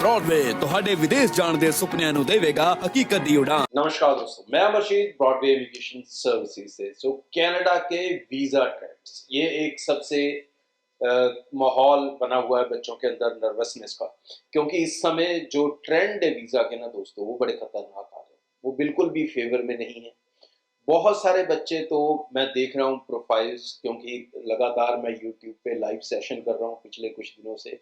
Broadway ਤੁਹਾਡੇ ਵਿਦੇਸ਼ ਜਾਣ ਦੇ ਸੁਪਨਿਆਂ ਨੂੰ ਦੇਵੇਗਾ ਹਕੀਕਤ ਦੀ ਉਡਾਨ। नमस्कार दोस्तों, मैं अमरशीद ब्रॉडवे इमिग्रेशन सर्विसेज से। कनाडा के वीज़ा ट्रेंड्स, ये एक सबसे माहौल बना हुआ है बच्चों के अंदर नर्वसनेस का, क्योंकि इस समय जो ट्रेंड है वीज़ा के ना दोस्तों, वो बड़े खतरनाक आ रहे हैं, वो बिल्कुल भी फेवर में नहीं है। बहुत सारे बच्चे तो मैं देख रहा हूँ प्रोफाइल्स, क्योंकि लगातार मैं यूट्यूब पे लाइव सेशन कर रहा हूँ पिछले कुछ दिनों से,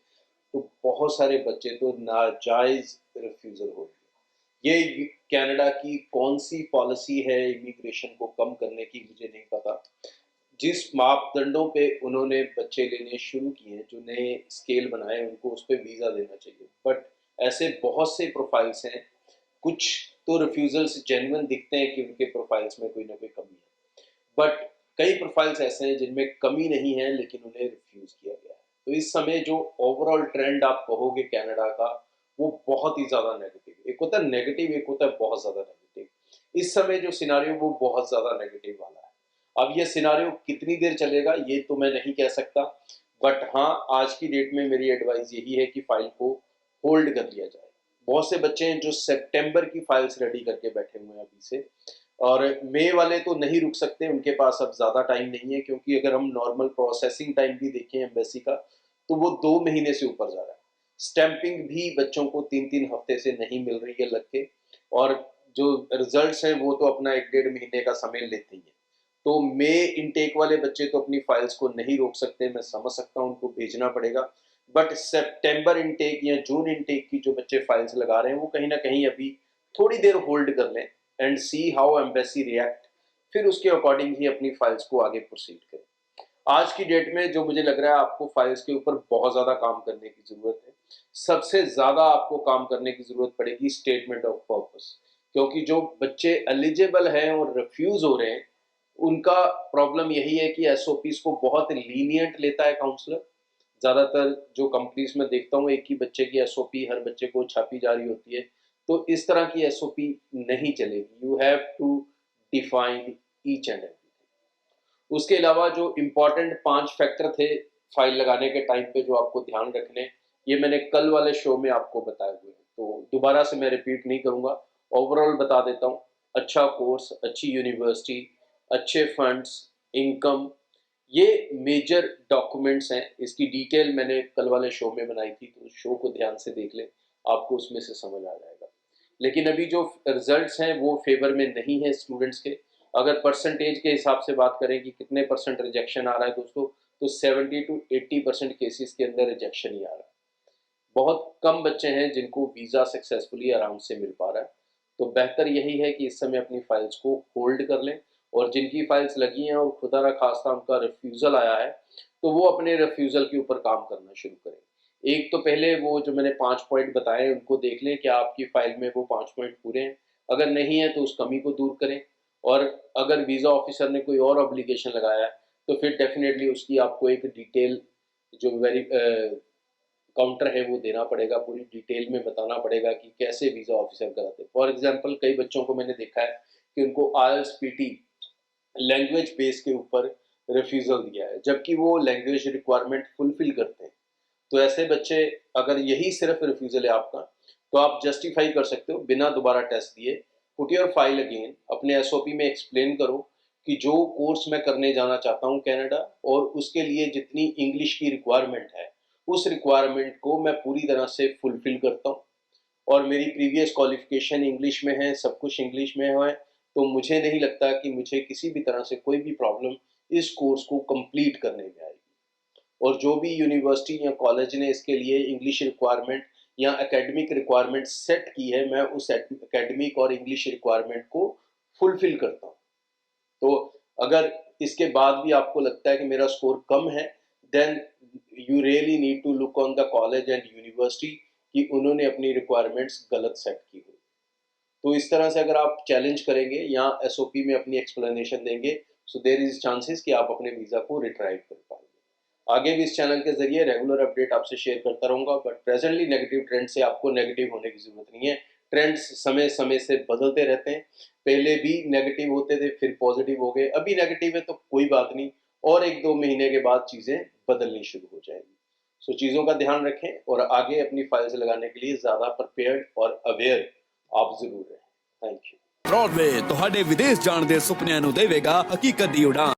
तो बहुत सारे बच्चे तो नाजायज रिफ्यूज़ल हो रही है। ये कनाडा की कौन सी पॉलिसी है इमिग्रेशन को कम करने की, मुझे नहीं पता। जिस मापदंडों पे उन्होंने बच्चे लेने शुरू किए, जो नए स्केल बनाए, उनको उस पर वीज़ा देना चाहिए। बट ऐसे बहुत से प्रोफाइल्स हैं, कुछ तो रिफ्यूज़ल्स जेन्युइन दिखते हैं कि उनके प्रोफाइल्स में कोई ना कोई कमी है, बट कई प्रोफाइल्स ऐसे हैं जिनमें कमी नहीं है लेकिन उन्हें रिफ्यूज़ किया गया है। तो इस समय जो ओवरऑल ट्रेंड आप कहोगे कनाडा का, वो बहुत ही ज़्यादा नेगेटिव। एक होता है नेगेटिव, एक होता है बहुत ज़्यादा नेगेटिव। इस समय जो सिनारियो वो बहुत ज़्यादा नेगेटिव वाला है। अब ये सिनारियो कितनी देर चलेगा ये तो मैं नहीं कह सकता, बट हाँ, आज की डेट में मेरी एडवाइस यही है कि फाइल को होल्ड कर लिया जाए। बहुत से बच्चे हैं जो सितंबर की फाइल्स रेडी करके बैठे हुए हैं अभी से, और मई वाले तो नहीं रुक सकते, उनके पास अब ज़्यादा टाइम नहीं है, क्योंकि अगर हम नॉर्मल प्रोसेसिंग टाइम भी देखें एम्बेसी का, तो वो 2 महीने से ऊपर जा रहा है। स्टैंपिंग भी बच्चों को 3-3 हफ्ते से नहीं मिल रही है लग के, और जो रिजल्ट्स हैं वो तो अपना 1-1.5 महीने का समय लेते ही हैं। तो मई इनटेक वाले बच्चे तो अपनी फाइल्स को नहीं रोक सकते, मैं समझ सकता हूँ, उनको भेजना पड़ेगा। बट सितंबर इनटेक या जून इनटेक की जो बच्चे फाइल्स लगा रहे हैं, वो कहीं ना कहीं अभी थोड़ी देर होल्ड कर लें and see how embassy react, फिर उसके अकॉर्डिंग ही अपनी फाइल्स को आगे प्रोसीड करें। आज की डेट में जो मुझे लग रहा है, आपको फाइल्स के ऊपर बहुत ज़्यादा काम करने की ज़रूरत है। सबसे ज़्यादा आपको काम करने की ज़रूरत पड़ेगी स्टेटमेंट ऑफ पर्पस, क्योंकि जो बच्चे एलिजिबल हैं और रिफ्यूज़ हो रहे हैं, उनका प्रॉब्लम यही है कि एसओपीज़ को बहुत लीनिएंट लेता है काउंसलर। ज़्यादातर जो कंपनीज में देखता हूँ, एक ही बच्चे की एसओपी हर बच्चे को छापी जा रही होती है, तो इस तरह की एसओपी नहीं चलेगी। You have to define each and everything. उसके अलावा जो इम्पोर्टेंट 5 फैक्टर थे फाइल लगाने के टाइम पे जो आपको ध्यान रखने, ये मैंने कल वाले शो में आपको बताए हुए हैं, तो दोबारा से मैं रिपीट नहीं करूँगा, ओवरऑल बता देता हूँ। अच्छा कोर्स, अच्छी यूनिवर्सिटी, अच्छे फंड्स, इनकम, ये मेजर डॉक्यूमेंट्स हैं। इसकी डिटेल मैंने कल वाले शो में बनाई थी, तो उस शो को ध्यान से देख लें, आपको उसमें से समझ आ जाएगा। लेकिन अभी जो रिजल्ट्स हैं वो फेवर में नहीं है स्टूडेंट्स के। अगर परसेंटेज के हिसाब से बात करें कि कितने परसेंट रिजेक्शन आ रहा है दोस्तों, तो 70 to 80% केसेस के अंदर रिजेक्शन ही आ रहा है। बहुत कम बच्चे हैं जिनको वीज़ा सक्सेसफुली आराम से मिल पा रहा है। तो बेहतर यही है कि इस समय अपनी फाइल्स को होल्ड कर लें, और जिनकी फाइल्स लगी हैं और खुदा ना खास्ता उनका रिफ्यूज़ल आया है, तो वो अपने रिफ्यूज़ल के ऊपर काम करना शुरू करें। एक तो पहले वो जो मैंने 5 पॉइंट बताए उनको देख लें, क्या आपकी फाइल में वो 5 पॉइंट पूरे हैं। अगर नहीं है तो उस कमी को दूर करें, और अगर वीज़ा ऑफिसर ने कोई और ऑब्लिगेशन लगाया है, तो फिर डेफिनेटली उसकी आपको एक डिटेल जो काउंटर है वो देना पड़ेगा, पूरी डिटेल में बताना पड़ेगा कि कैसे वीज़ा ऑफिसर कराते हैं। फॉर एग्जांपल, कई बच्चों को मैंने देखा है कि उनको आईएलटीएस पीटी लैंग्वेज बेस के ऊपर रिफ्यूज़ल दिया है, जबकि वो लैंग्वेज रिक्वायरमेंट फुलफिल करते हैं। तो ऐसे बच्चे, अगर यही सिर्फ रिफ्यूज़ल है आपका, तो आप जस्टिफाई कर सकते हो बिना दोबारा टेस्ट दिए। पुट योर फाइल अगेन, अपने एसओपी में एक्सप्लेन करो कि जो कोर्स मैं करने जाना चाहता हूँ कनाडा, और उसके लिए जितनी इंग्लिश की रिक्वायरमेंट है, उस रिक्वायरमेंट को मैं पूरी तरह से फुलफिल करता हूँ, और मेरी प्रीवियस क्वालिफिकेशन इंग्लिश में है, सब कुछ इंग्लिश में है, तो मुझे नहीं लगता कि मुझे किसी भी तरह से कोई भी प्रॉब्लम इस कोर्स को कंप्लीट करने में आएगी। और जो भी यूनिवर्सिटी या कॉलेज ने इसके लिए इंग्लिश रिक्वायरमेंट या एकेडमिक रिक्वायरमेंट सेट की है, मैं उस एकेडमिक और इंग्लिश रिक्वायरमेंट को फुलफिल करता हूँ। तो अगर इसके बाद भी आपको लगता है कि मेरा स्कोर कम है, then you really need to look on the college and university कि उन्होंने अपनी रिक्वायरमेंट्स गलत सेट की हुई। तो इस तरह से अगर आप चैलेंज करेंगे या एसओपी में अपनी एक्सप्लेनेशन देंगे, सो देयर इज चांसेस कि आप अपने वीज़ा को रिट्राइव कर पाएंगे। आगे भी इस चैनल के जरिए रेगुलर अपडेट आपसे शेयर करता रहूंगा, बट प्रेजेंटली नेगेटिव ट्रेंड से आपको नेगेटिव होने की जरूरत नहीं है। ट्रेंड्स समय समय से बदलते रहते हैं, पहले भी नेगेटिव होते थे, फिर पॉजिटिव हो गए, अभी नेगेटिव है तो कोई बात नहीं, और 1-2 महीने के बाद चीज़ें बदलनी शुरू हो जाएंगी। सो चीज़ों का ध्यान रखें और आगे अपनी फाइल्स लगाने के लिए ज़्यादा प्रिपेयर्ड और अवेयर आप ज़रूर रहें। Thank you. ब्रॉडवे ਤੁਹਾਡੇ ਵਿਦੇਸ਼ ਜਾਣ ਦੇ ਸੁਪਨਿਆਂ ਨੂੰ ਦੇਵੇਗਾ ਹਕੀਕਤ ਦੀ ਉਡਾਨ।